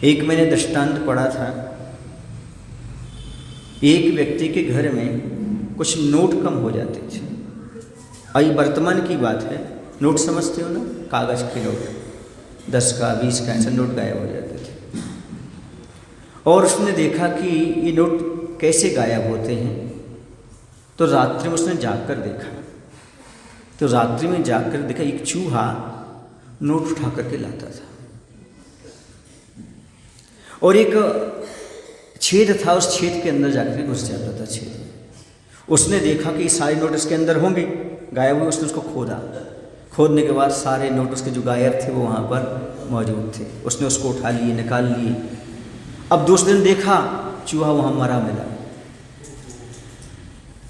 एक मैंने दृष्टांत पढ़ा था, एक व्यक्ति के घर में कुछ नोट कम हो जाते थे। अभी वर्तमान की बात है, नोट समझते हो ना, कागज के नोट, 10 का 20 का ऐसे नोट गायब हो जाते थे। और उसने देखा कि ये नोट कैसे गायब होते हैं, तो रात्रि में उसने जाकर देखा, तो रात्रि में जाकर देखा एक चूहा नोट उठा करके लाता था और एक छेद था, उस छेद के अंदर जाकर घुस जाता था छेद में। उसने देखा कि सारे नोट इसके अंदर होंगे, गायब हुए। उसने उसको खोदा, खोदने के बाद सारे नोट उसके जो गायब थे वो वहाँ पर मौजूद थे। उसने उसको उठा लिए, निकाल लिए। अब दूसरे दिन देखा चूहा वहाँ मरा मिला।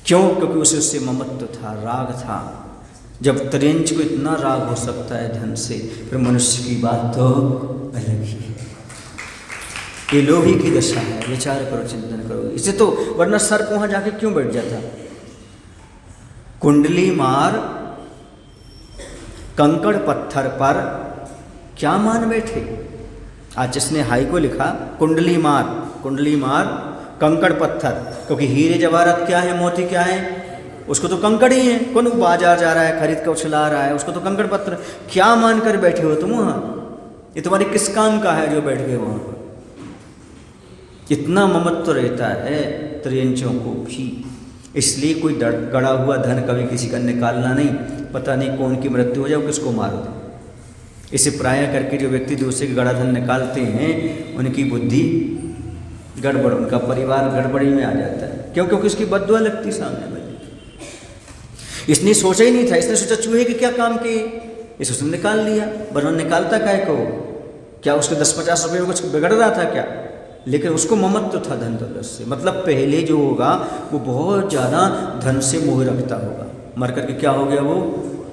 क्यों? क्योंकि उसे उससे ममत्व था, राग था। जब त्रियंच को इतना राग हो सकता है धन से, फिर मनुष्य की बात तो अलग ही है। ये लोभी की दशा है, विचार करो, चिंतन करो इसे। तो वरना सर्प वहां जाके क्यों बैठ जाता? कुंडली मार कंकड़ पत्थर पर क्या मान बैठे। आज जिसने हाई को लिखा, कुंडली मार कंकड़ पत्थर, क्योंकि हीरे जवाहरात क्या है, मोती क्या है, उसको तो कंकड़ ही है। कौन बाजार जा रहा है, खरीद कर उछला रहा है, उसको तो कंकड़ पत्थर। क्या मान कर बैठे हो तुम वहां? ये तुम्हारे किस काम का है जो बैठ गए वहां पर? इतना ममत्व रहता है त्रियंचों को भी। इसलिए कोई गड़ा हुआ धन कभी किसी का निकालना नहीं, पता नहीं कौन की मृत्यु हो जाए, किसको मार दे। इसे प्राय करके जो व्यक्ति दूसरे का गड़ा धन निकालते हैं, उनकी बुद्धि गड़बड़, उनका परिवार गड़बड़ी में आ जाता है। क्यों? क्योंकि उसकी बद्दुआ लगती सामने वाले। इसने सोचा ही नहीं था, इसने सोचा चूहे के क्या काम के, इसे उसने निकाल लिया। वरना निकालता काहे को? क्या उसके 10-50 रुपये में कुछ बिगड़ रहा था क्या? लेकिन उसको ममत्व था धन दौलत से। मतलब पहले जो होगा वो बहुत ज़्यादा धन से मोह रखता होगा, मर करके क्या हो गया, वो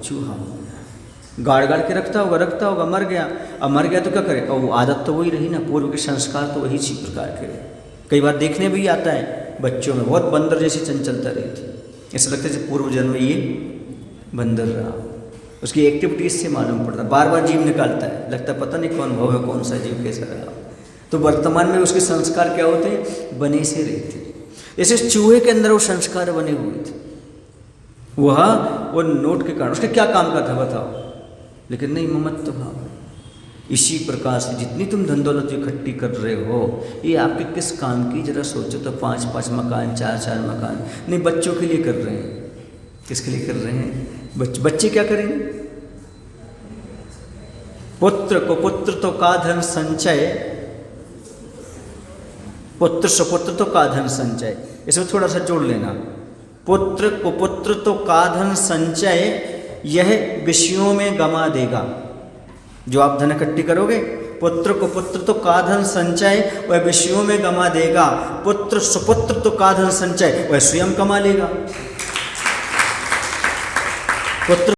चूहा हो गया। गाड़ के रखता होगा, मर गया। अब मर गया तो क्या करे? और वो आदत तो वही रही ना, पूर्व के संस्कार तो वही इसी प्रकार के रहे। कई बार देखने भी आता है बच्चों में बहुत बंदर जैसी चंचलता रही थी। ऐसा लगता है पूर्व जन्म में ये बंदर रहा। उसकी एक्टिविटीज से मालूम पड़ता, बार बार जीव निकालता है, लगता पता नहीं कौन भाव है, कौन सा जीव कैसा रहा। तो वर्तमान में उसके संस्कार क्या होते हैं? बने से रहते। जैसे चूहे के अंदर वो संस्कार बने हुए थे, वह वो नोट के कारण। उसके क्या काम का था बताओ? लेकिन नहीं, ममत्व भाव। इसी प्रकार से जितनी तुम धन दौलत इकट्ठी कर रहे हो, ये आपके किस काम की जरा सोचो तो। 5-5 मकान, 4-4 मकान नहीं, बच्चों के लिए कर रहे हैं। किसके लिए कर रहे हैं? बच्चे क्या करेंगे? पुत्र को पुत्र तो का धन संचय, पुत्र सुपुत्र तो का धन संचय। इसमें थोड़ा सा जोड़ लेना। पुत्र को पुत्र तो का धन संचय, यह विषयों में गमा देगा। जो आप धन इकट्ठी करोगे, पुत्र को पुत्र तो का धन संचय, वह विषयों में गमा देगा। पुत्र सुपुत्र तो का धन संचय, वह स्वयं कमा लेगा। पुत्र